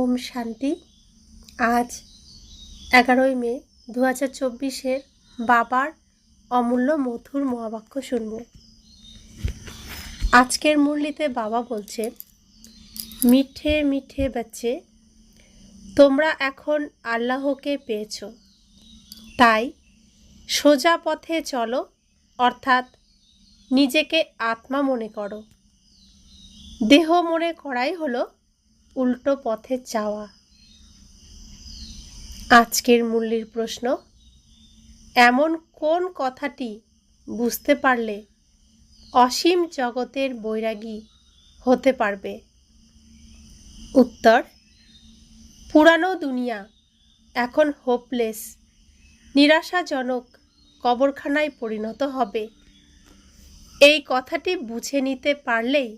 ওম শান্তি। আজ 11ই মে 2024 বাবার অমূল্য মধুর মহাবাক্য শুনব। আজকের মুরলিতে বাবা বলছে, মিঠে মিঠে বাচ্চে, তোমরা এখন আল্লাহকে পেয়েছ, তাই সোজা পথে চলো, অর্থাৎ নিজেকে আত্মা মনে করো। দেহ মনে করাই হলো উল্টো পথে যাওয়া। আজকের মুরলির প্রশ্ন, এমন কোন কথাটি বুঝতে পারলে অসীম জগতের বৈরাগী হতে পারবে? উত্তর, পুরানো দুনিয়া এখন হোপলেস, নিরাশাজনক কবরখানায় পরিণত হবে। এই কথাটি বুঝে নিতে পারলেই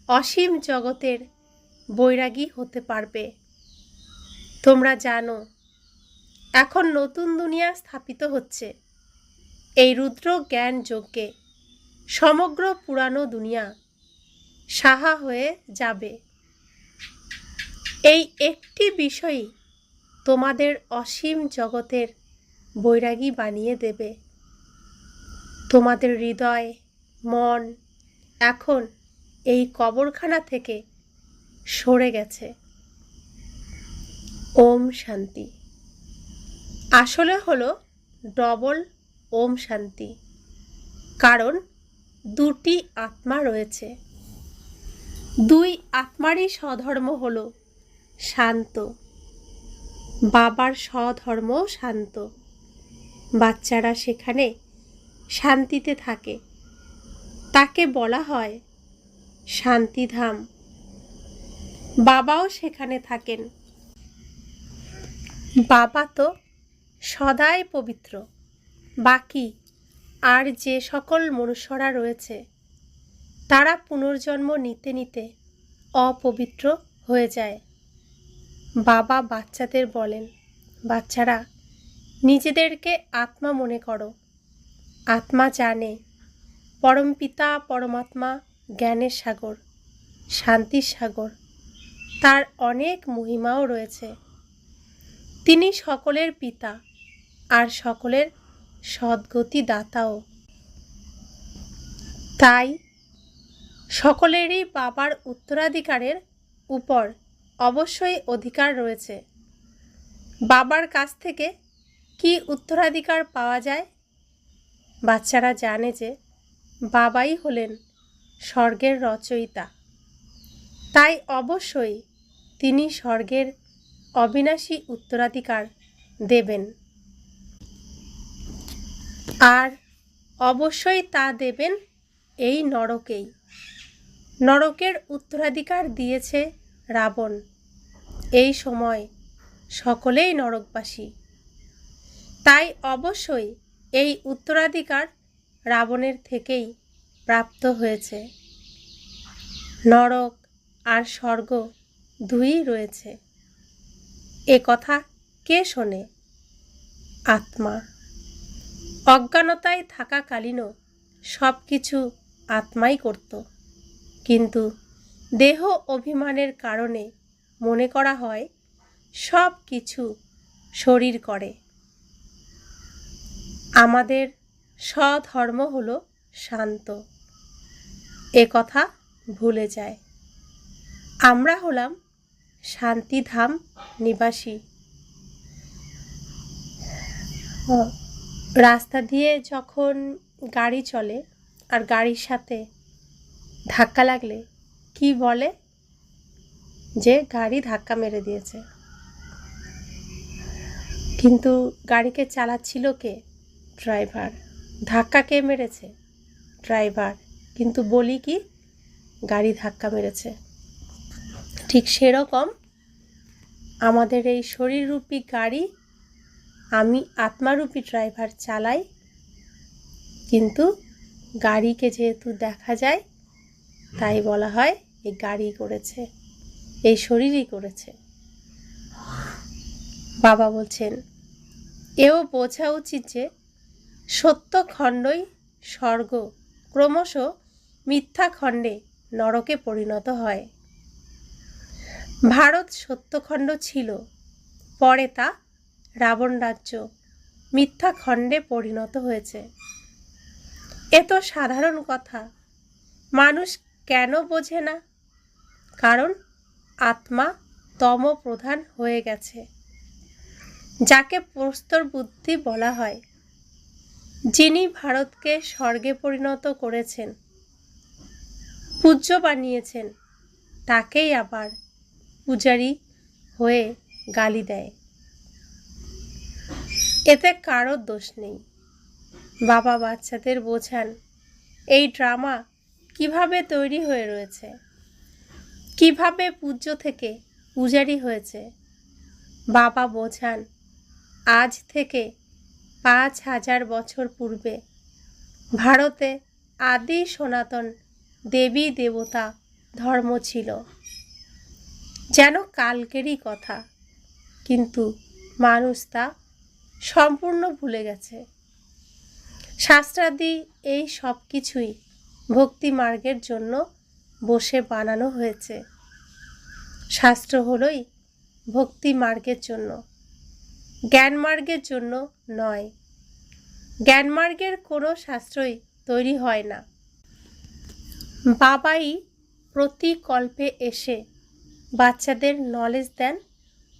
অসীম জগতের বৈরাগী হতে পারবে। তোমরা জানো, এখন নতুন দুনিয়া স্থাপিত হচ্ছে। এই রুদ্র জ্ঞান যজ্ঞে সমগ্র পুরানো দুনিয়া সাহা হয়ে যাবে। এই একটি বিষয়ই তোমাদের অসীম জগতের বৈরাগী বানিয়ে দেবে। তোমাদের হৃদয়, মন এখন এই কবরখানা থেকে সরে গেছে। ওম শান্তি। আসলে হলো ডবল ওম শান্তি, কারণ দুটি আত্মা রয়েছে। দুই আত্মারই স্বধর্ম হলো শান্ত। বাবার স্বধর্ম শান্ত। বাচ্চারা সেখানে শান্তিতে থাকে, তাকে বলা হয় শান্তিধাম। বাবাও সেখানে থাকেন। বাবা তো সদাই পবিত্র। বাকি আর যে সকল মনুষ্যরা রয়েছে, তারা পুনর্জন্ম নিতে নিতে অপবিত্র হয়ে যায়। বাবা বাচ্চাদের বলেন, বাচ্চারা নিজেদেরকে আত্মা মনে করো। আত্মা জানে পরমপিতা পরমাত্মা জ্ঞানের সাগর, শান্তির সাগর। তার অনেক মহিমাও রয়েছে। তিনি সকলের পিতা আর সকলের সদ্গতি দাতাও। তাই সকলেরই বাবার উত্তরাধিকারের উপর অবশ্যই অধিকার রয়েছে। বাবার কাছ থেকে কি উত্তরাধিকার পাওয়া যায়? বাচ্চারা জানে যে বাবাই হলেন স্বর্গের রচয়িতা। তাই অবশ্যই তিনি স্বর্গের অবিনাশী উত্তরাধিকার দেবেন, আর অবশ্যই তা দেবেন এই নরকেই। নরকের উত্তরাধিকার দিয়েছে রাবণ। এই সময় সকলেই নরকবাসী। তাই অবশ্যই এই উত্তরাধিকার রাবণের থেকেই প্রাপ্ত হয়েছে। নরক আর স্বর্গ দুই রয়েছে। এ কথা কে শোনে? আত্মা। অজ্ঞানতায় থাকাকালীনও সব কিছু আত্মাই করত, কিন্তু দেহ অভিমানের কারণে মনে করা হয় সব কিছু শরীর করে। আমাদের স্বধর্ম হলো শান্ত। এ কথা ভুলে যায়। আমরা হলাম শান্তিধাম নিবাসী। রাস্তা দিয়ে যখন গাড়ি চলে আর গাড়ির সাথে ধাক্কা লাগলে কি বলে? যে গাড়ি ধাক্কা মেরে দিয়েছে। কিন্তু গাড়িকে চালাচ্ছিল কে? ড্রাইভার। ধাক্কা কে মেরেছে? ড্রাইভার। কিন্তু বলি কি? গাড়ি ধাক্কা মেরেছে। ঠিক সেরকম আমাদের এই শরীররূপী গাড়ি আমি আত্মারূপী ড্রাইভার চালাই, কিন্তু গাড়িকে যেহেতু দেখা যায়, তাই বলা হয় এই গাড়ি করেছে, এই শরীরই করেছে। বাবা বলছেন, এও বোঝা উচিত যে সত্য খণ্ডই স্বর্গ ক্রমশ মিথ্যা খণ্ডে নরকে পরিণত হয়। ভারত সত্যখণ্ড ছিল, পরে তা রাবণ রাজ্য মিথ্যা খণ্ডে পরিণত হয়েছে। এ তো সাধারণ কথা, মানুষ কেন বোঝে না? কারণ আত্মা তম প্রধান হয়ে গেছে, যাকে প্রস্তর বুদ্ধি বলা হয়। যিনি ভারতকে স্বর্গে পরিণত করেছেন, পূজ্য বানিয়েছেন, তাকেই আবার পূজারী হয়ে গালি দেয়। এতে কারোর দোষ নেই। বাবা বাচ্চাদের বোঝান এই ড্রামা কিভাবে তৈরি হয়ে রয়েছে, কিভাবে পূজ্য থেকে পূজারী হয়েছে। বাবা বোঝান আজ থেকে 5000 বছর পূর্বে ভারতে আদি সনাতন দেবী দেবতা ধর্ম ছিল, যেন কালকেরই কথা, কিন্তু মানুষ তা সম্পূর্ণ ভুলে গেছে। শাস্ত্রাদি এই সব কিছুই ভক্তি মার্গের জন্য বসে বানানো হয়েছে। শাস্ত্র হলোই ভক্তি মার্গের জন্য, জ্ঞান মার্গের জন্য নয়। জ্ঞান মার্গের কোনো শাস্ত্রই তৈরি হয় না। বাবাই প্রতি কল্পে এসে বাচ্চাদের নলেজ দেন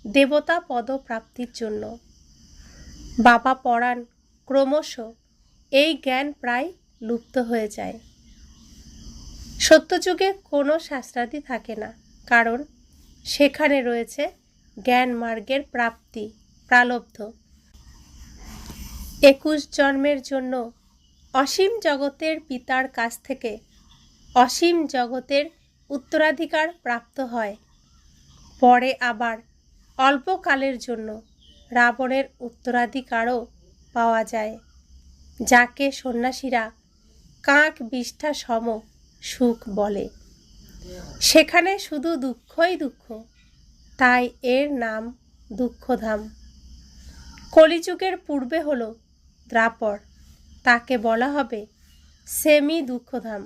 দেবতা পদ প্রাপ্তির জন্য। বাবা পড়ান ক্রমশ এই জ্ঞান প্রায় লুপ্ত হয়ে যায়। সত্যযুগে কোনো শাস্ত্রাদি থাকে না, কারণ সেখানে রয়েছে জ্ঞান মার্গের প্রাপ্তি প্রালব্ধ। 21 জন্মের জন্য অসীম জগতের পিতার কাছ থেকে অসীম জগতের উত্তরাধিকার প্রাপ্ত হয়। পরে আবার অল্পকালের জন্য রাবণের উত্তরাধিকারও পাওয়া যায়, যাকে সন্ন্যাসীরা কাক বিষ্ঠা সম সুখ বলে। সেখানে শুধু দুঃখই দুঃখ, তাই এর নাম দুঃখধাম। কলিযুগের পূর্বে হলো দ্বাপর, তাকে বলা হবে সেমি দুঃখধাম,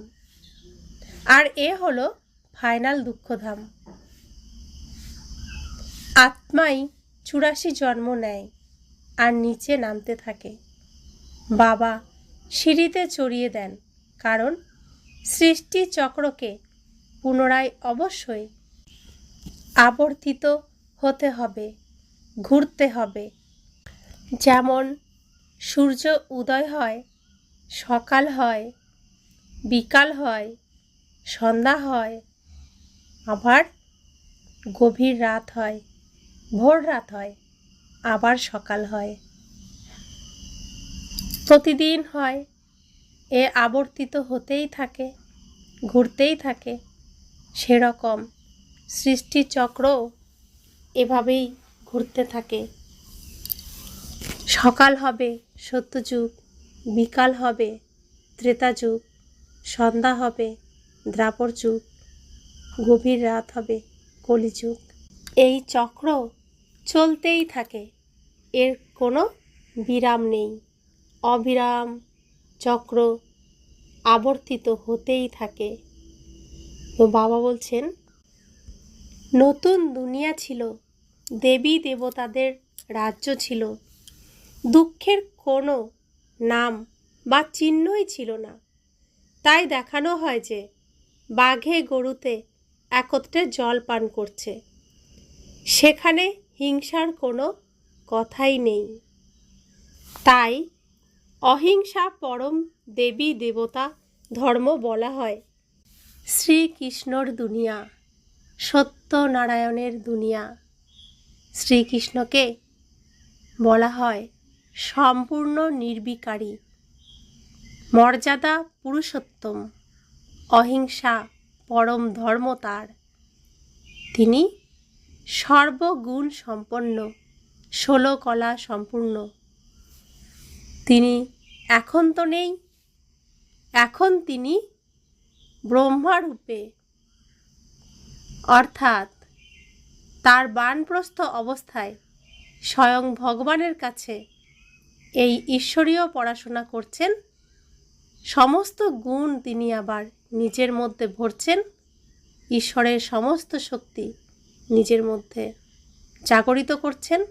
আর এ হলো ফাইনাল দুঃখধাম। আত্মাই 84 জন্ম নেয় আর নিচে নামতে থাকে। বাবা সিঁড়িতে চড়িয়ে দেন, কারণ সৃষ্টি চক্রকে পুনরায় অবশ্যই আবর্তিত হতে হবে, ঘুরতে হবে। যেমন সূর্য উদয় হয়, সকাল হয়, বিকাল হয়, সন্ধ্যা হয়, আবার গভীর রাত হয়, ভোর রাত হয়, আবার সকাল হয়, প্রতিদিন হয়। এ আবর্তিত হতেই থাকে, ঘুরতেই থাকে। সেরকম সৃষ্টিচক্রও এভাবেই ঘুরতে থাকে। সকাল হবে সত্যযুগ, বিকাল হবে ত্রেতা যুগ, সন্ধ্যা হবে দ্বাপর যুগ, গভীর রাত হবে কলিযুগ। এই চক্র চলতেই থাকে, এর কোনো বিরাম নেই। অবিরাম চক্র আবর্তিত হতেই থাকে। তো বাবা বলছেন নতুন দুনিয়া ছিল, দেবী দেবতাদের রাজ্য ছিল, দুঃখের কোনো নাম বা চিহ্নই ছিল না। তাই দেখানো হয় যে বাঘে গরুতে একত্রে জল পান করছে, সেখানে হিংসার কোনো কথাই নেই। তাই অহিংসা পরম দেবী দেবতা ধর্ম বলা হয়। শ্রীকৃষ্ণর দুনিয়া, সত্যনারায়ণের দুনিয়া। শ্রীকৃষ্ণকে বলা হয় সম্পূর্ণ নির্বিকারী, মর্যাদা পুরুষোত্তম, অহিংসা পরম ধর্ম তার। তিনি সর্বগুণ সম্পন্ন, 16 কলা সম্পূর্ণ। তিনি এখন তো নেই, এখন তিনি ব্রহ্মারূপে, অর্থাৎ তার বানপ্রস্থ অবস্থায় স্বয়ং ভগবানের কাছে এই ঈশ্বরীয় পড়াশোনা করছেন। সমস্ত গুণ তিনি আবার নিজের মধ্যে ভরছেন। ঈশ্বরের সমস্ত শক্তি নিজের মধ্যে জাগরিত করছেন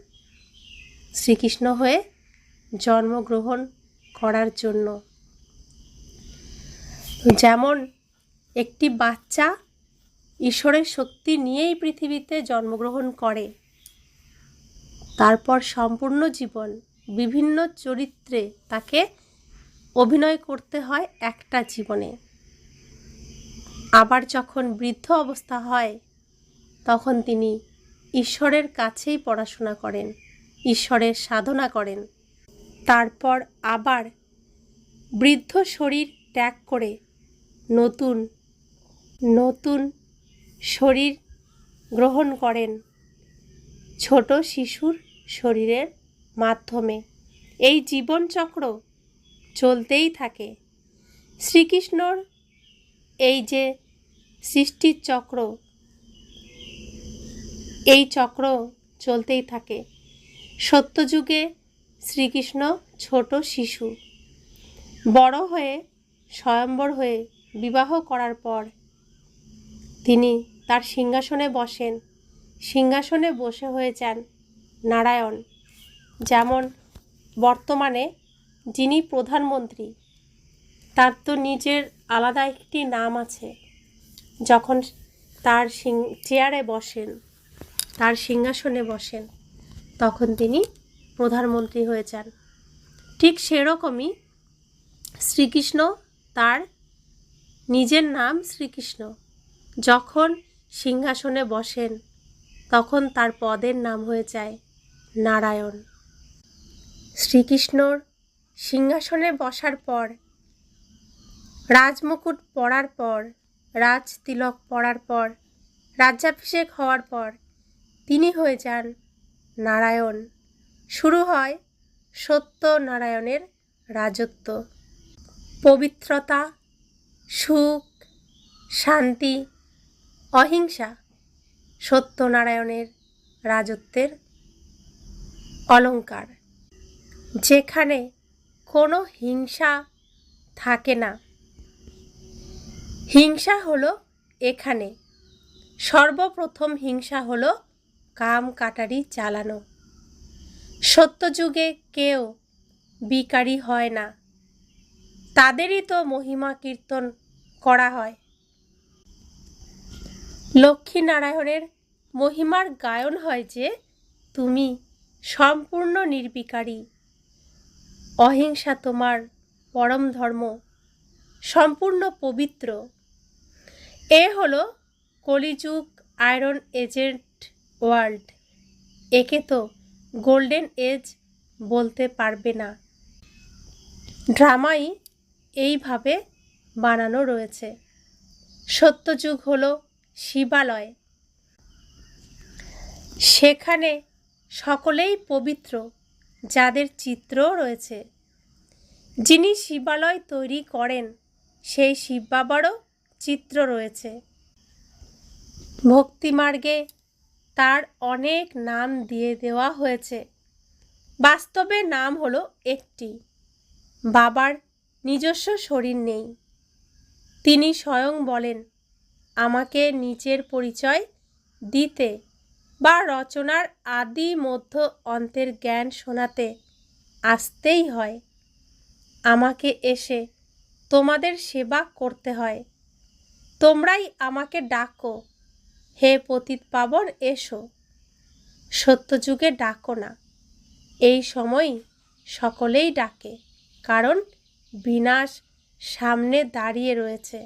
শ্রীকৃষ্ণ হয়ে জন্মগ্রহণ করার জন্য। যেমন একটি বাচ্চা ঈশ্বরের শক্তি নিয়েই পৃথিবীতে জন্মগ্রহণ করে, তারপর সম্পূর্ণ জীবন বিভিন্ন চরিত্রে তাকে অভিনয় করতে হয় একটা জীবনে। আবার যখন বৃদ্ধ অবস্থা হয় তখন তিনি ঈশ্বরের কাছেই পড়াশোনা করেন, ঈশ্বরের সাধনা করেন। তারপর আবার বৃদ্ধ শরীর ত্যাগ করে নতুন নতুন শরীর গ্রহণ করেন ছোট শিশুর শরীরের মাধ্যমে। এই জীবনচক্র চলতেই থাকে। শ্রীকৃষ্ণর এই যে সৃষ্টির চক্র, এই চক্র চলতেই থাকে। সত্যযুগে শ্রীকৃষ্ণ ছোট শিশু, বড় হয়ে স্বয়ম্বর হয়ে বিবাহ করার পর তিনি তার সিংহাসনে বসেন। সিংহাসনে বসে হয়ে যান নারায়ণ। যেমন বর্তমানে যিনি প্রধানমন্ত্রী, তার তো নিজের আলাদা একটি নাম আছে। যখন তার চেয়ারে বসেন, তার সিংহাসনে বসেন, তখন তিনি প্রধানমন্ত্রী হয়ে যান। ঠিক সেরকমই শ্রীকৃষ্ণ, তার নিজের নাম শ্রীকৃষ্ণ, যখন সিংহাসনে বসেন তখন তার পদের নাম হয়ে যায় নারায়ণ। শ্রীকৃষ্ণর সিংহাসনে বসার পর, রাজমুকুট পরার পর, রাজ তিলক পরার পর, রাজ্যাভিষেক হওয়ার পর তিনি হয়ে যান নারায়ণ। শুরু হয় সত্যনারায়ণের রাজত্ব। পবিত্রতা, সুখ, শান্তি, অহিংসা সত্যনারায়ণের রাজত্বের অলংকার। যেখানে কোনো হিংসা থাকে না। হিংসা হলো এখানে সর্বপ্রথম হিংসা হলো কাম কাটারি চালানো। সত্যযুগে কেউ বিকারী হয় না, তাদেরই তো মহিমা কীর্তন করা হয়। লক্ষ্মীনারায়ণের মহিমার গায়ন হয় যে তুমি সম্পূর্ণ নির্বিকারী, অহিংসা তোমার পরম ধর্ম, সম্পূর্ণ পবিত্র। এ হলো কলিযুগ, আয়রন এজেন্ট ওয়ার্ল্ড। একে তো গোল্ডেন এজ বলতে পারবে না। ড্রামাই এইভাবে বানানো রয়েছে। সত্যযুগ হলো শিবালয়, সেখানে সকলেই পবিত্র, যাদের চিত্র রয়েছে। যিনি শিবালয় তৈরি করেন সেই শিব বাবারও চিত্র রয়েছে। ভক্তিমার্গে তার অনেক নাম দিয়ে দেওয়া হয়েছে। বাস্তবে নাম হলো একটি। বাবার নিজস্ব শরীর নেই। তিনি স্বয়ং বলেন, আমাকে নিজের পরিচয় দিতে বা রচনার আদি মধ্য অন্তের জ্ঞান শোনাতে আসতেই হয়। আমাকে এসে তোমাদের সেবা করতে হয়। তোমরাই আমাকে ডাকো, হে পতিত পাবন এসো। সত্যযুগে ডাকো না, এই সময়ই সকলেই ডাকে, কারণ বিনাশ সামনে দাঁড়িয়ে রয়েছে।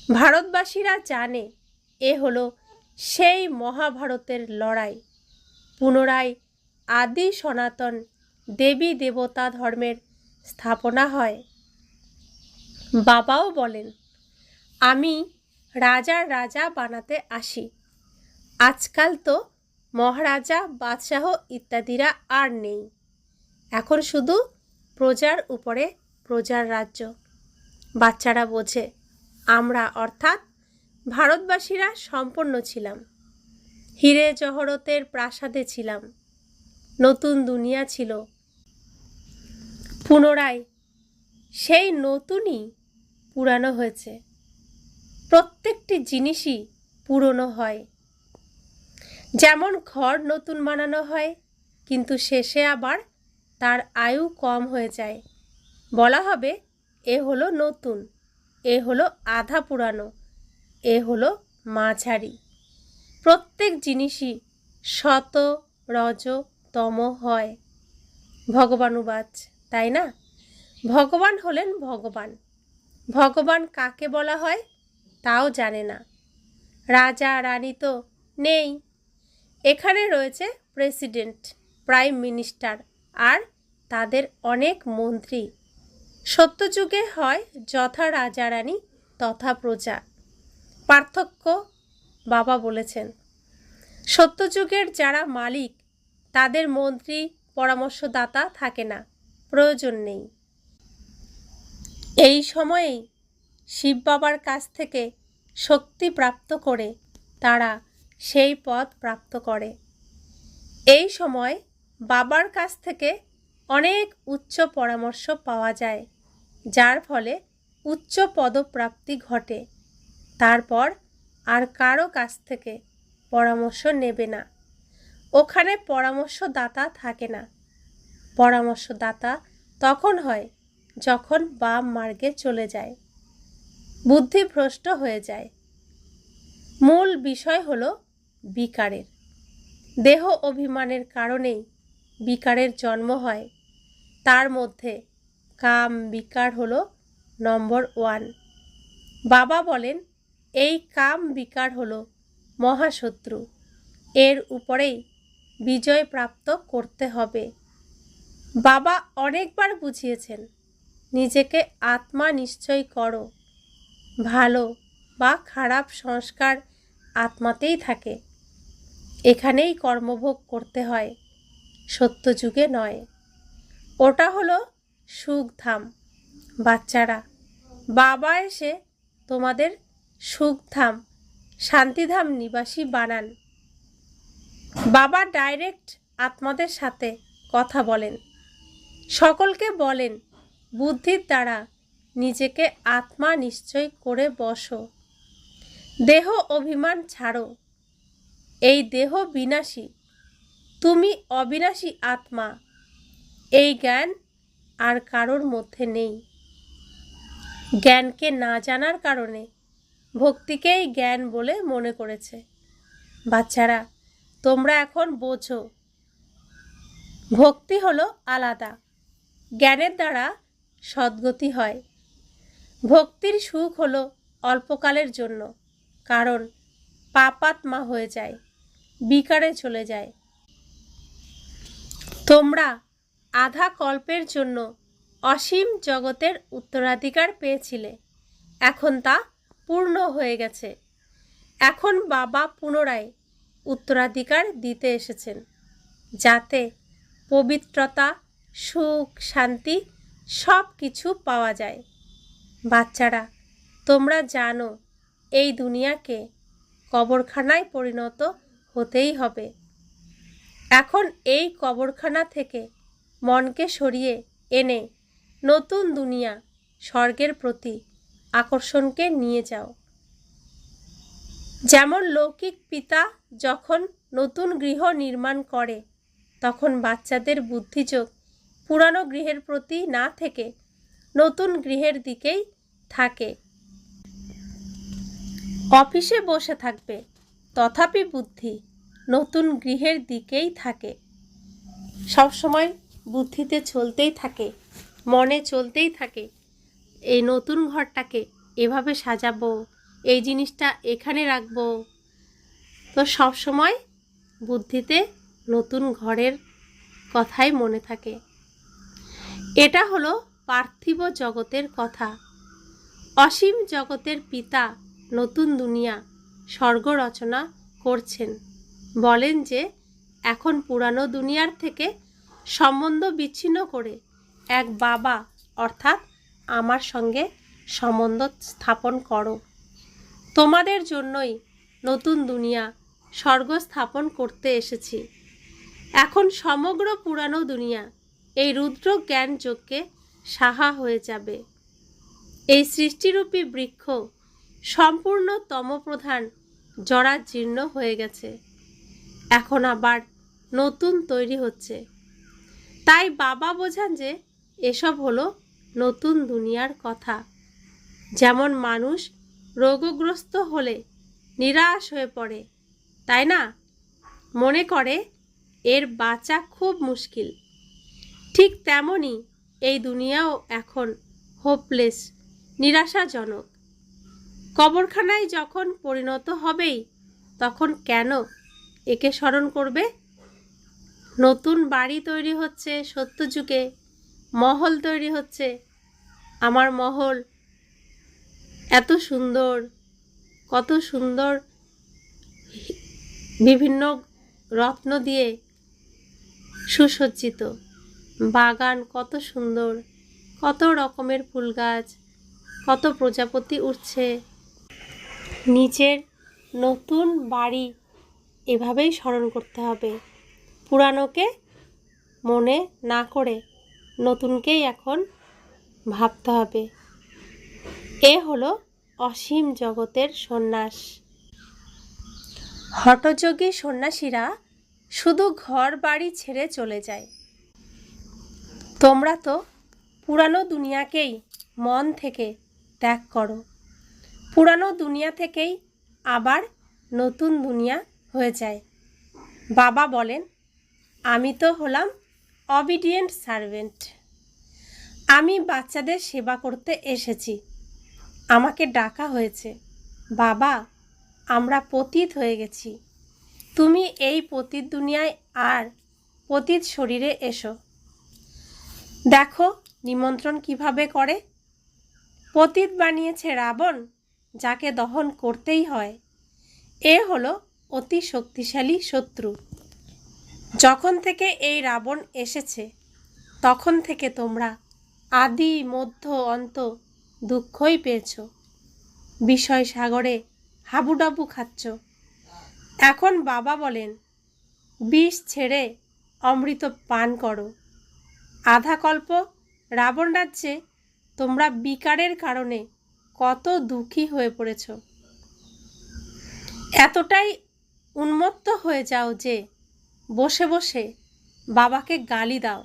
ভারতবাসীরা জানে এ হলো সেই মহাভারতের লড়াই। পুনরায় আদি সনাতন দেবী দেবতা ধর্মের স্থাপনা হয়। বাবাও বলেন, আমি রাজার রাজা বানাতে আসি। আজকাল তো মহারাজা, বাদশাহ ইত্যাদিরা আর নেই। এখন শুধু প্রজার উপরে প্রজার রাজ্য। বাচ্চারা বোঝে, আমরা অর্থাৎ ভারতবাসীরা সম্পন্ন ছিলাম। হিরে জহরতের প্রাসাদে ছিলাম। নতুন দুনিয়া ছিল। পুনরায় সেই নতুনই পুরানো হয়েছে। প্রত্যেকটি জিনিসই পুরনো হয়। যেমন ঘর নতুন বানানো হয়, কিন্তু শেষে আবার তার আয়ু কম হয়ে যায়। বলা হবে এ হলো নতুন, এ হলো আধা পুরানো, এ হলো মাঝারি। প্রত্যেক জিনিসই শত রজ তম হয়। ভগবানুবাচ, তাই না? ভগবান হলেন ভগবান। ভগবান কাকে বলা হয় তাও জানে না। রাজা রানী তো নেই, এখানে রয়েছে প্রেসিডেন্ট, প্রাইম মিনিস্টার আর তাদের অনেক মন্ত্রী। সত্যযুগে হয় যথা রাজা রানী তথা প্রজা। পার্থক্য বাবা বলেছেন। সত্যযুগের যারা মালিক তাদের মন্ত্রী পরামর্শদাতা থাকে না, প্রয়োজন নেই। এই সময়েই শিব বাবার কাছ থেকে শক্তি প্রাপ্ত করে তারা সেই পদ প্রাপ্ত করে। এই সময় বাবার কাছ থেকে অনেক উচ্চ পরামর্শ পাওয়া যায়, যার ফলে উচ্চ পদপ্রাপ্তি ঘটে। তারপর আর কারো কাছ থেকে পরামর্শ নেবে না। ওখানে পরামর্শদাতা থাকে না। পরামর্শদাতা তখন হয় যখন বাম মার্গে চলে যায়, বুদ্ধিভ্রষ্ট হয়ে যায়। মূল বিষয় হলো বিকারের। দেহ অভিমানের কারণেই বিকারের জন্ম হয়। তার মধ্যে কাম বিকার হলো নম্বর 1। বাবা বলেন এই কাম বিকার হলো মহাশত্রু, এর উপরেই বিজয় প্রাপ্ত করতে হবে। বাবা অনেকবার বুঝিয়েছেন, নিজেকে আত্মা নিশ্চয় করো। ভালো বা খারাপ সংস্কার আত্মাতেই থাকে, এখানেই কর্মভোগ করতে হয়, সত্যযুগে নয়। ওটা হলো সুখধাম। বাচ্চারা, বাবা এসে তোমাদের সুখধাম শান্তিধাম নিবাসী বানান। বাবা ডাইরেক্ট আত্মাদের সাথে কথা বলেন, সকলকে বলেন বুদ্ধির দ্বারা নিজেকে আত্মা নিশ্চয় করে বসো। দেহ অভিমান ছাড়ো। এই দেহ বিনাশী, তুমি অবিনাশী আত্মা। এই জ্ঞান আর কারোর মধ্যে নেই। জ্ঞানকে না জানার কারণে ভক্তিকেই জ্ঞান বলে মনে করেছে। বাচ্চারা, তোমরা এখন বোঝো ভক্তি হলো আলাদা। জ্ঞানের দ্বারা সদ্গতি হয়। ভক্তির সুখ হলো অল্পকালের জন্য, কারণ পাপাত্মা হয়ে যায়, বিকারে চলে যায়। তোমরা আধা কল্পের জন্য অসীম জগতের উত্তরাধিকার পেয়েছিলে, এখন তা পূর্ণ হয়ে গেছে। এখন বাবা পুনরায় উত্তরাধিকার দিতে এসেছেন, যাতে পবিত্রতা, সুখ, শান্তি সব কিছু পাওয়া যায়। বাচ্চারা, তোমরা জানো এই দুনিয়াকে কবরখানায় পরিণত হতেই হবে। এখন এই কবরখানা থেকে মনকে সরিয়ে এনে নতুন দুনিয়া, স্বর্গের প্রতি আকর্ষণকে নিয়ে যাও। যেমন লৌকিক পিতা যখন নতুন গৃহ নির্মাণ করে, তখন বাচ্চাদের বুদ্ধিযোগ পুরানো গৃহের প্রতি না থেকে নতুন গৃহের দিকেই থাকে। অফিসে বসে থাকবে, তথাপি বুদ্ধি নতুন গৃহের দিকেই থাকে। সবসময় বুদ্ধিতে চলতেই থাকে, মনে চলতেই থাকে, এই নতুন ঘরটাকে এভাবে সাজাবো, এই জিনিসটা এখানে রাখবো। তো সবসময় বুদ্ধিতে নতুন ঘরের কথাই মনে থাকে। এটা হলো পার্থিব জগতের কথা। অসীম জগতের পিতা নতুন দুনিয়া, স্বর্গ রচনা করছেন। বলেন যে এখন পুরানো দুনিয়ার থেকে সম্বন্ধ বিচ্ছিন্ন করে এক বাবা অর্থাৎ আমার সঙ্গে সম্বন্ধ স্থাপন করো। তোমাদের জন্যই নতুন দুনিয়া, স্বর্গ স্থাপন করতে এসেছি। এখন সমগ্র পুরানো দুনিয়া এই রুদ্র জ্ঞান যোগকে সাহা হয়ে যাবে। এই সৃষ্টিরূপী বৃক্ষ সম্পূর্ণ তমপ্রধান জরাজীর্ণ হয়ে গেছে। এখন আবার নতুন তৈরি হচ্ছে। তাই বাবা বোঝান যে এসব হলো নতুন দুনিয়ার কথা। যেমন মানুষ রোগগ্রস্ত হলে নিরাশ হয়ে পড়ে, তাই না? মনে করে এর বাঁচা খুব মুশকিল। ঠিক তেমনই এই দুনিয়াও এখন হোপলেস, নিরাশাজনক। কবরখানায় যখন পরিণত হবেই, তখন কেন একে স্মরণ করবে? নতুন বাড়ি তৈরি হচ্ছে সত্যযুগে, মহল তৈরি হচ্ছে। আমার মহল এত সুন্দর, কত সুন্দর বিভিন্ন রত্ন দিয়ে সুসজ্জিত, বাগান কত সুন্দর, কত রকমের ফুল গাছ, কত প্রজাপতি উঠছে। নিজের নতুন বাড়ি এভাবেই স্মরণ করতে হবে। পুরানোকে মনে না করে নতুনকেই এখন ভাবতে হবে। এ হলো অসীম জগতের সন্ন্যাস। হঠযোগী সন্ন্যাসীরা শুধু ঘর বাড়ি ছেড়ে চলে যায়। তোমরা তো পুরানো দুনিয়াকেই মন থেকে ত্যাগ করো। পুরানো দুনিয়া থেকেই আবার নতুন দুনিয়া হয়ে যায়। বাবা বলেন, আমি তো হলাম অবিডিয়েন্ট সার্ভেন্ট। আমি বাচ্চাদের সেবা করতে এসেছি। আমাকে ডাকা হয়েছে, বাবা আমরা পতিত হয়ে গেছি, তুমি এই পতিত দুনিয়ায় আর পতিত শরীরে এসো। দেখো নিমন্ত্রণ কিভাবে করে। পতিত বানিয়েছে রাবণ, যাকে দহন করতেই হয়। এ হলো অতি শক্তিশালী শত্রু। যখন থেকে এই রাবণ এসেছে, তখন থেকে তোমরা আদি মধ্য অন্ত দুঃখই পেয়েছ। বিষয় সাগরে হাবুডাবু খাচ্ছ। এখন বাবা বলেন, বিষ ছেড়ে অমৃত পান করো। আধা কল্প রাবণ রাজ্যে তোমরা বিকারের কারণে কত দুঃখী হয়ে পড়েছ। এতটাই উন্মত্ত হয়ে যাও যে বসে বসে বাবাকে গালি দাও।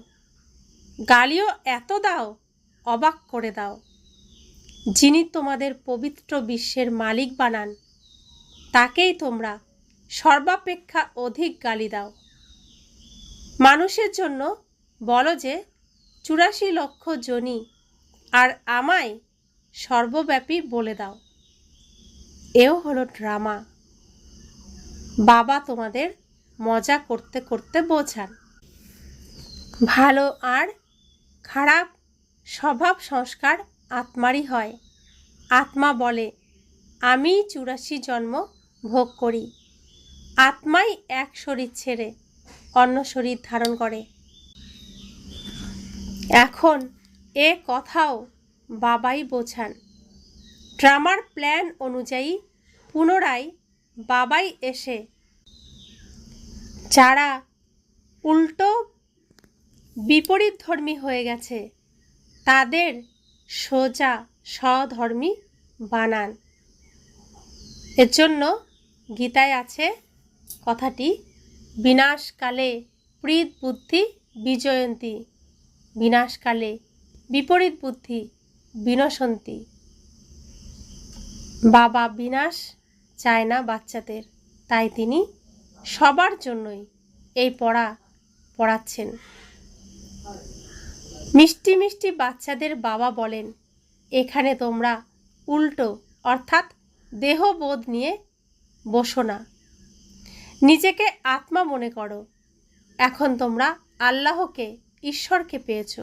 গালিও এত দাও, অবাক করে দাও। যিনি তোমাদের পবিত্র বিশ্বের মালিক বানান, তাকেই তোমরা সর্বাপেক্ষা অধিক গালি দাও। মানুষের জন্য বলো যে 84 লক্ষ যোনি, আর আমায় সর্বব্যাপী বলে দাও। এও হলো ড্রামা। বাবা তোমাদের মজা করতে করতে বোঝান। ভালো আর খারাপ স্বভাব সংস্কার আত্মারই হয়। আত্মা বলে, আমি 84 জন্ম ভোগ করি। আত্মাই এক শরীর ছেড়ে অন্য শরীর ধারণ করে। এখন এ কথাও বাবাই বোঝান। ড্রামার প্ল্যান অনুযায়ী পুনরায় বাবাই এসে যারা উল্টো বিপরীতধর্মী হয়ে গেছে, তাদের সোজা স্বধর্মী বানান। এর জন্য গীতায় আছে কথাটি, বিনাশকালে প্রীত বুদ্ধি বিজয়ন্তী, বিনাশকালে বিপরীত বুদ্ধি বিনশন্তি। বাবা বিনাশ চায় না বাচ্চাদের, তাই তিনি সবার জন্যই এই পড়া পড়াচ্ছেন। মিষ্টি মিষ্টি বাচ্চাদের বাবা বলেন, এখানে তোমরা উল্টো অর্থাৎ দেহবোধ নিয়ে বসো না। নিজেকে আত্মা মনে করো। এখন তোমরা আল্লাহকে, ঈশ্বরকে পেয়েছ,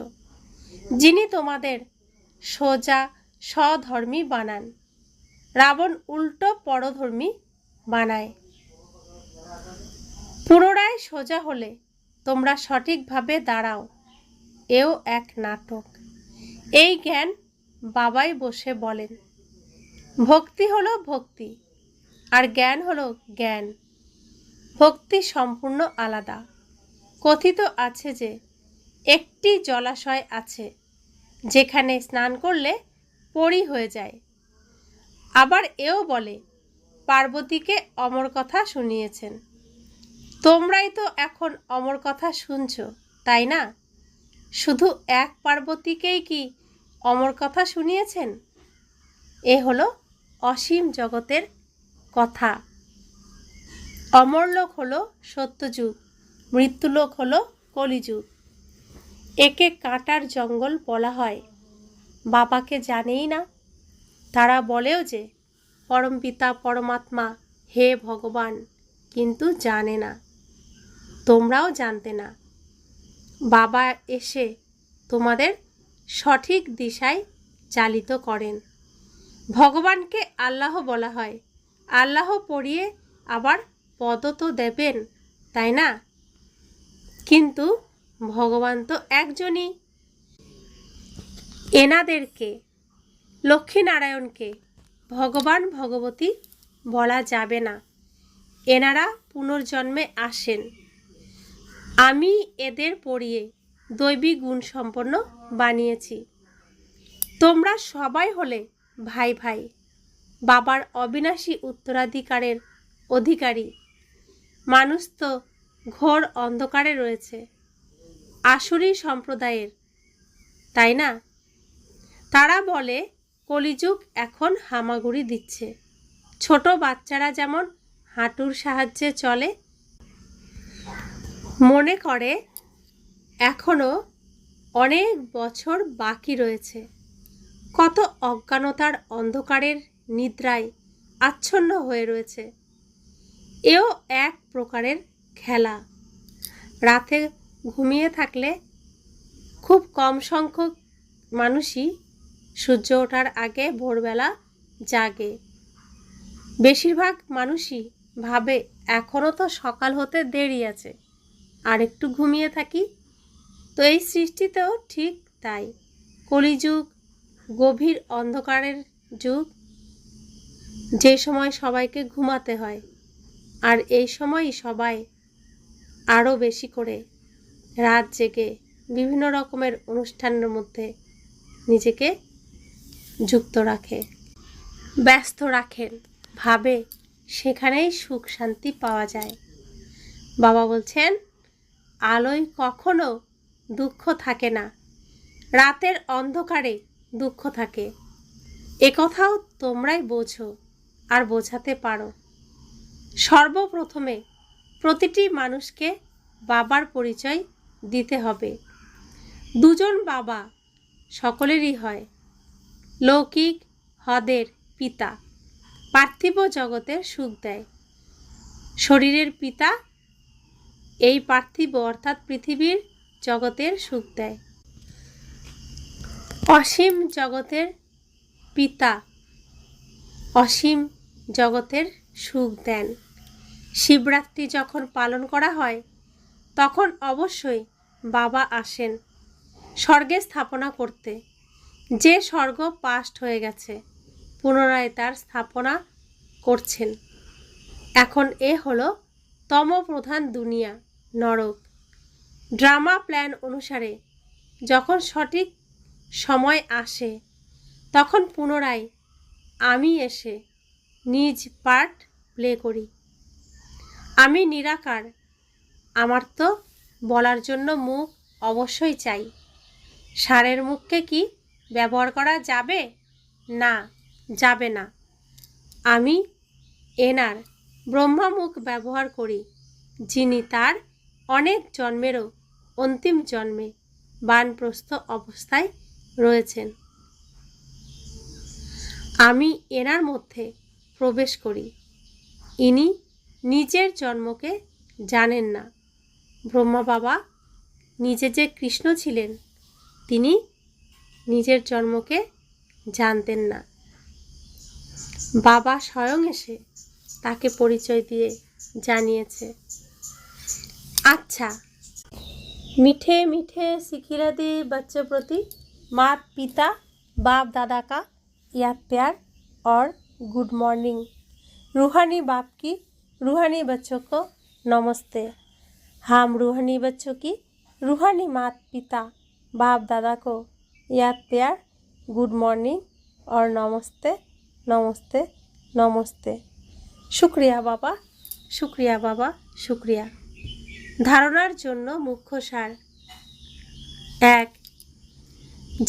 যিনি তোমাদের সোজা স্বধর্মী বানান। রাবণ উল্টো পরধর্মী বানায়। পুনরায় সোজা হলে তোমরা সঠিকভাবে দাঁড়াও। এও এক নাটক। এই জ্ঞান বাবাই বসে বলেন। ভক্তি হলো ভক্তি, আর জ্ঞান হলো জ্ঞান। ভক্তি সম্পূর্ণ আলাদা। কথিত আছে যে একটি জলাশয় আছে যেখানে স্নান করলে পরী হয়ে যায়। আবার এও বলে, পার্বতীকে অমর কথা শুনিয়েছেন। তোমরাই তো এখন অমর কথা শুনছো, তাই না? শুধু এক পার্বতীকেই কি অমর কথা শুনিয়েছেন? এ হলো অসীম জগতের কথা। অমরলোক হলো সত্যযুগ, মৃত্যুলোক হলো কলিযুগ। একে কাঁটার জঙ্গল বলা হয়। বাবাকে জানেই না। তারা বলেও যে পরমপিতা পরমাত্মা হে ভগবান, কিন্তু জানে না। তোমরাও জানতে না। বাবা এসে তোমাদের সঠিক দিশায় চালিত করেন। ভগবানকে আল্লাহ বলা হয়। আল্লাহ পড়িয়ে আবার পদ তো দেবেন, তাই না? কিন্তু ভগবান তো একজনই। এনাদেরকে, লক্ষ্মীনারায়ণকে ভগবান ভগবতী বলা যাবে না। এনারা পুনর্জন্মে আসেন। আমি এদের পড়িয়ে দৈবী গুণ সম্পন্ন বানিয়েছি। তোমরা সবাই হলে ভাই ভাই, বাবার অবিনাশী উত্তরাধিকারের অধিকারী। মানুষ তো ঘোর অন্ধকারে রয়েছে, আসুরি সম্প্রদায়ের, তাই না? তারা বলে কলিযুগ এখন হামাগুড়ি দিচ্ছে। ছোট বাচ্চারা যেমন হাঁটুর সাহায্যে চলে, মনে করে এখনো অনেক বছর বাকি রয়েছে। কত অজ্ঞানতার অন্ধকারের নিদ্রায় আচ্ছন্ন হয়ে রয়েছে। এও এক প্রকারের খেলা। রাতে ঘুমিয়ে থাকলে খুব কম সংখ্যক মানুষই সূর্য ওঠার আগে ভোরবেলা জাগে। বেশিরভাগ মানুষই ভাবে এখনও তো সকাল হতে দেরি আছে, আর একটু ঘুমিয়ে থাকি। তো এই সৃষ্টিতেও ঠিক তাই। কলিযুগ গভীর অন্ধকারের যুগ, যে সময় সবাইকে ঘুমাতে হয়। আর এই সময়ই সবাই আরও বেশি করে রাত জেগে বিভিন্ন রকমের অনুষ্ঠানের মধ্যে নিজেকে যুক্ত রাখে, ব্যস্ত রাখেন, ভাবে সেখানেই সুখ শান্তি পাওয়া যায়। বাবা বলছেন, আলোয় কখনো দুঃখ থাকে না, রাতের অন্ধকারে দুঃখ থাকে। একথাও তোমরাই বোঝো আর বোঝাতে পারো। সর্বপ্রথমে প্রতিটি মানুষকে বাবার পরিচয় দিতে হবে। দুজন বাবা সকলেরই হয়। লৌকিক হদের পিতা পার্থিব জগতের সুখ দেয়। শরীরের পিতা এই পার্থিব অর্থাৎ পৃথিবীর জগতের সুখ দেয়। অসীম জগতের পিতা অসীম জগতের সুখ দেন। শিবরাত্রি যখন পালন করা হয় তখন অবশ্যই বাবা আসেন স্বর্গে স্থাপনা করতে। যে স্বর্গ পাস্ট হয়ে গেছে পুনরায় তার স্থাপনা করছেন। এখন এ হলো তমপ্রধান দুনিয়া, নরক। ড্রামা প্ল্যান অনুসারে যখন সঠিক সময় আসে তখন পুনরায় আমি এসে নিজ পার্ট প্লে করি। আমি নিরাকার, আমার তো বলার জন্য মুখ অবশ্যই চাই। ষাঁড়ের মুখকে কি ব্যবহার করা যাবে? না, যাবে না। আমি এনার ব্রহ্মা মুখ ব্যবহার করি, যিনি তার অনেক জন্মেরও অন্তিম জন্মে বানপ্রস্থ অবস্থায় রয়েছেন। আমি এনার মধ্যে প্রবেশ করি। ইনি নিজের জন্মকে জানেন না। ব্রহ্মা বাবা নিজে যে কৃষ্ণ ছিলেন, তিনি নিজের জন্মকে জানতেন না। বাবা স্বয়ং এসে তাকে পরিচয় দিয়ে জানিয়েছে। अच्छा, मीठे मीठे सिखिरादी बच्चों प्रति माता पिता बाप दादा का याद प्यार और गुड मॉर्निंग। रूहानी बाप की रूहानी बच्चों को नमस्ते। हम रूहानी बच्चों की रूहानी माता पिता बाप दादा को याद प्यार, गुड मॉर्निंग और नमस्ते नमस्ते नमस्ते। शुक्रिया बाबा, शुक्रिया बाबा, शुक्रिया। ধারণার জন্য মুখ্য সার। 1.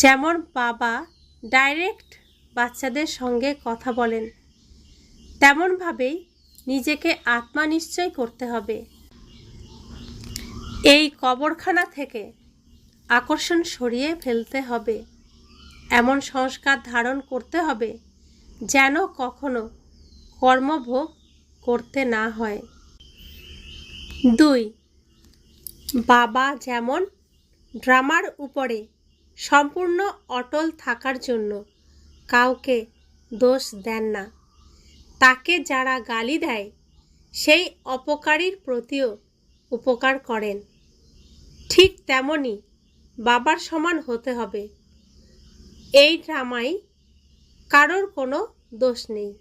যেমন বাবা ডাইরেক্ট বাচ্চাদের সঙ্গে কথা বলেন, তেমনভাবেই নিজেকে আত্মনিশ্চয় করতে হবে। এই কবরখানা থেকে আকর্ষণ সরিয়ে ফেলতে হবে, এমন সংস্কার ধারণ করতে হবে যেন কখনো কর্মভোগ করতে না হয়। 2. বাবা যেমন ড্রামার উপরে সম্পূর্ণ অটল থাকার জন্য কাউকে দোষ দেন না, তাকে যারা গালি দেয় সেই অপকারীর প্রতিও উপকার করেন, ঠিক তেমনি বাবার সমান হতে হবে। এই ড্রামায় কারোর কোনো দোষ নেই,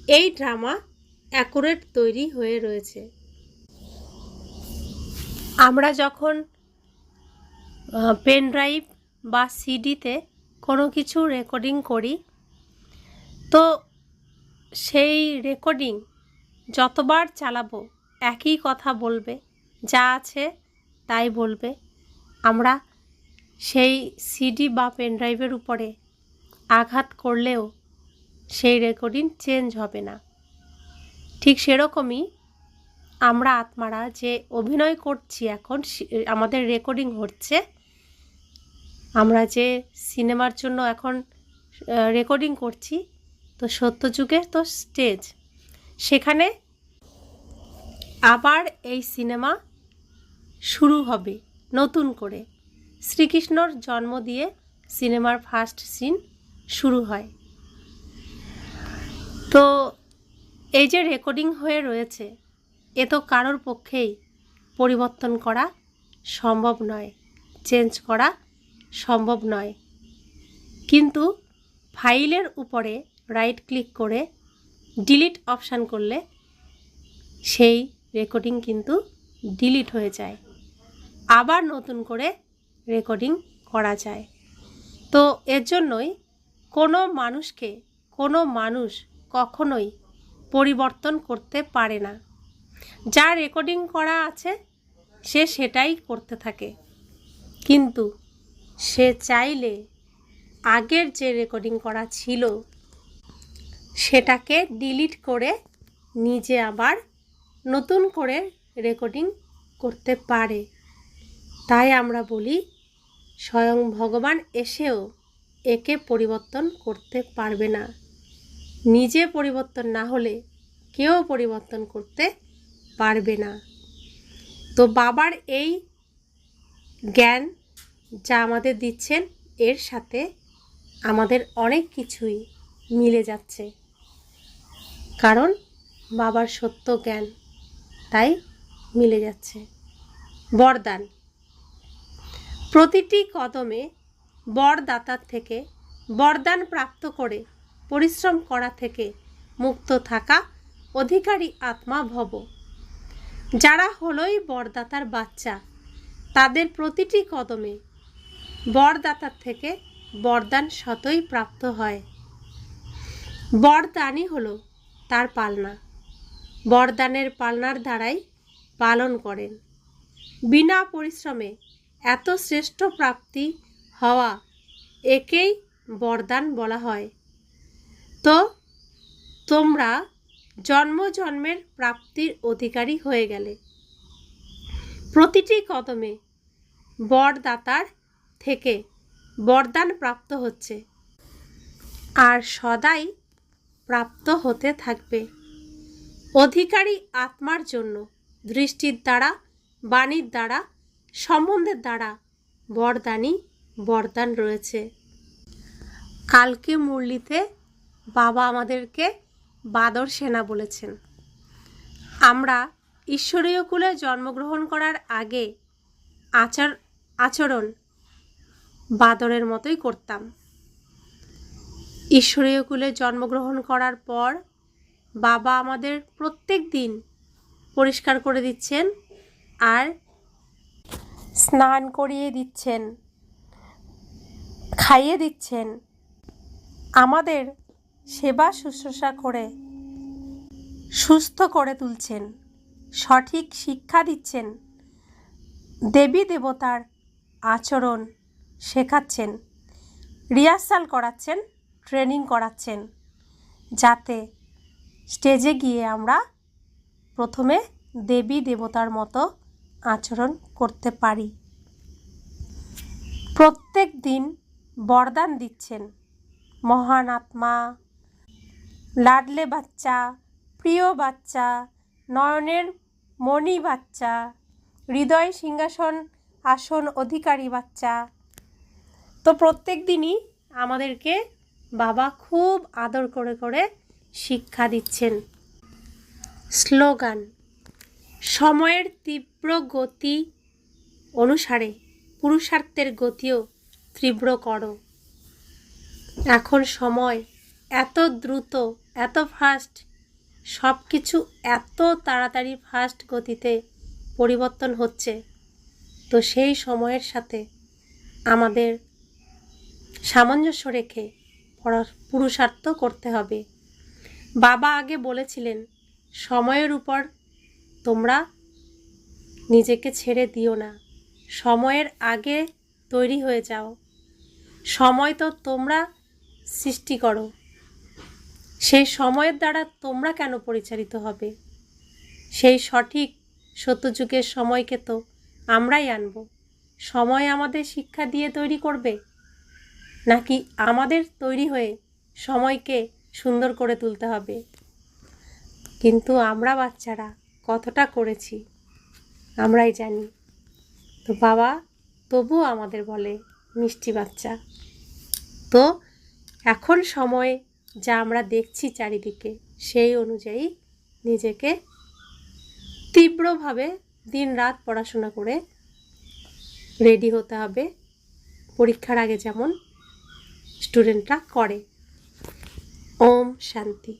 এই ড্রামা অ্যাকুরেট তৈরি হয়ে রয়েছে। আমরা যখন পেন ড্রাইভ বা সিডিতে কোনো কিছু রেকর্ডিং করি, তো সেই রেকর্ডিং যতবার চালাবো একই কথা বলবে, যা আছে তাই বলবে। আমরা সেই সিডি বা পেন ড্রাইভের উপরে আঘাত করলেও সেই রেকর্ডিং চেঞ্জ হবে না। ঠিক সেরকমই আমরা আত্মারা যে অভিনয় করছি, এখন আমাদের রেকর্ডিং হচ্ছে, আমরা যে সিনেমার জন্য এখন রেকর্ডিং করছি, তো সত্যযুগের তো স্টেজ, সেখানে আবার এই সিনেমা শুরু হবে নতুন করে। শ্রীকৃষ্ণর জন্ম দিয়ে সিনেমার ফার্স্ট সিন শুরু হয়। তো এই যে রেকর্ডিং হয়ে রয়েছে, এ তো কারোর পক্ষেই পরিবর্তন করা সম্ভব নয়, চেঞ্জ করা সম্ভব নয়। কিন্তু ফাইলের উপরে রাইট ক্লিক করে ডিলিট অপশান করলে সেই রেকর্ডিং কিন্তু ডিলিট হয়ে যায়, আবার নতুন করে রেকর্ডিং করা যায়। তো এর জন্যই কোনো মানুষকে কোনো মানুষ কখনোই পরিবর্তন করতে পারে না। যা রেকর্ডিং করা আছে সে সেটাই করতে থাকে, কিন্তু সে চাইলে আগের যে রেকর্ডিং করা ছিল সেটাকে ডিলিট করে নিজে আবার নতুন করে রেকর্ডিং করতে পারে। তাই আমরা বলি স্বয়ং ভগবান এসেও একে পরিবর্তন করতে পারবে না। নিজে পরিবর্তন না হলে কেউ পরিবর্তন করতে পারবে না। তো বাবার এই জ্ঞান যা আমাদের দিচ্ছেন, এর সাথে আমাদের অনেক কিছুই মিলে যাচ্ছে, কারণ বাবার সত্য জ্ঞান, তাই মিলে যাচ্ছে। বরদান। প্রতিটি কদমে বরদাতার থেকে বরদান প্রাপ্ত করে পরিশ্রম করা থেকে মুক্ত থাকা অধিকারী আত্মা ভব। যারা হলোই বরদাতার বাচ্চা, তাদের প্রতিটি কদমে বরদাতার থেকে বরদান স্বতই প্রাপ্ত হয়। বরদানই হলো তার পালনা, বরদানের পালনার দ্বারাই পালন করেন। বিনা পরিশ্রমে এত শ্রেষ্ঠ প্রাপ্তি হওয়া, একেই বরদান বলা হয়। তো তোমরা জন্ম জন্মের প্রাপ্তির অধিকারী হয়ে গেলে। প্রতিটি কদমে বরদাতার থেকে বরদান প্রাপ্ত হচ্ছে আর সদাই প্রাপ্ত হতে থাকবে। অধিকারী আত্মার জন্য দৃষ্টির দ্বারা, বাণীর দ্বারা, সম্বন্ধের দ্বারা বরদানই বরদান রয়েছে। কালকে মুরলিতে বাবা আমাদেরকে বাদর সেনা বলেছেন। আমরা ঈশ্বরীয় কুলে জন্মগ্রহণ করার আগে আচরণ বাদরের মতোই করতাম। ঈশ্বরীয় কুলে জন্মগ্রহণ করার পর বাবা আমাদের প্রত্যেক দিন পরিষ্কার করে দিচ্ছেন আর স্নান করিয়ে দিচ্ছেন, খাইয়ে দিচ্ছেন, আমাদের সেবা শুশ্রূষা করে সুস্থ করে তুলছেন, সঠিক শিক্ষা দিচ্ছেন, দেবী দেবতার আচরণ শেখাচ্ছেন, রিহার্সাল করাচ্ছেন, ট্রেনিং করাচ্ছেন, যাতে স্টেজে গিয়ে আমরা প্রথমে দেবী দেবতার মতো আচরণ করতে পারি। প্রত্যেক দিন বরদান দিচ্ছেন, মহান আত্মা, লাডলে বাচ্চা, প্রিয় বাচ্চা, নয়নের মণি বাচ্চা, হৃদয় সিংহাসন আসন অধিকারী বাচ্চা। তো প্রত্যেক দিনই আমাদেরকে বাবা খুব আদর করে করে শিক্ষা দিচ্ছেন। স্লোগান: সময়ের তীব্র গতি অনুসারে পুরুষার্থের গতিও তীব্র করো। এখন সময় এত দ্রুত, এত ফাস্ট, সব কিছু এত তাড়াতাড়ি ফাস্ট গতিতে পরিবর্তন হচ্ছে। তো সেই সময়ের সাথে আমাদের সামঞ্জস্য রেখে পুরুষার্থ করতে হবে। বাবা আগে বলেছিলেন, সময়ের উপর তোমরা নিজেকে ছেড়ে দিও না, সময়ের আগে তৈরি হয়ে যাও। সময় তো তোমরা সৃষ্টি করো, সেই সময়ের দ্বারা তোমরা কেন পরিচালিত হবে? সেই সঠিক সত্যযুগের সময়কে তো আমরাই আনব। সময় আমাদের শিক্ষা দিয়ে তৈরি করবে, নাকি আমাদের তৈরি হয়ে সময়কে সুন্দর করে তুলতে হবে? কিন্তু আমরা বাচ্চারা কতটা করেছি আমরাই জানি। তো বাবা তবুও আমাদের বলে মিষ্টি বাচ্চা। তো এখন সময় যা আমরা দেখছি চারিদিকে, সেই অনুযায়ী নিজেকে তীব্রভাবে দিন রাত পড়াশোনা করে রেডি হতে হবে, পরীক্ষার আগে যেমন স্টুডেন্টরা করে। ওম শান্তি।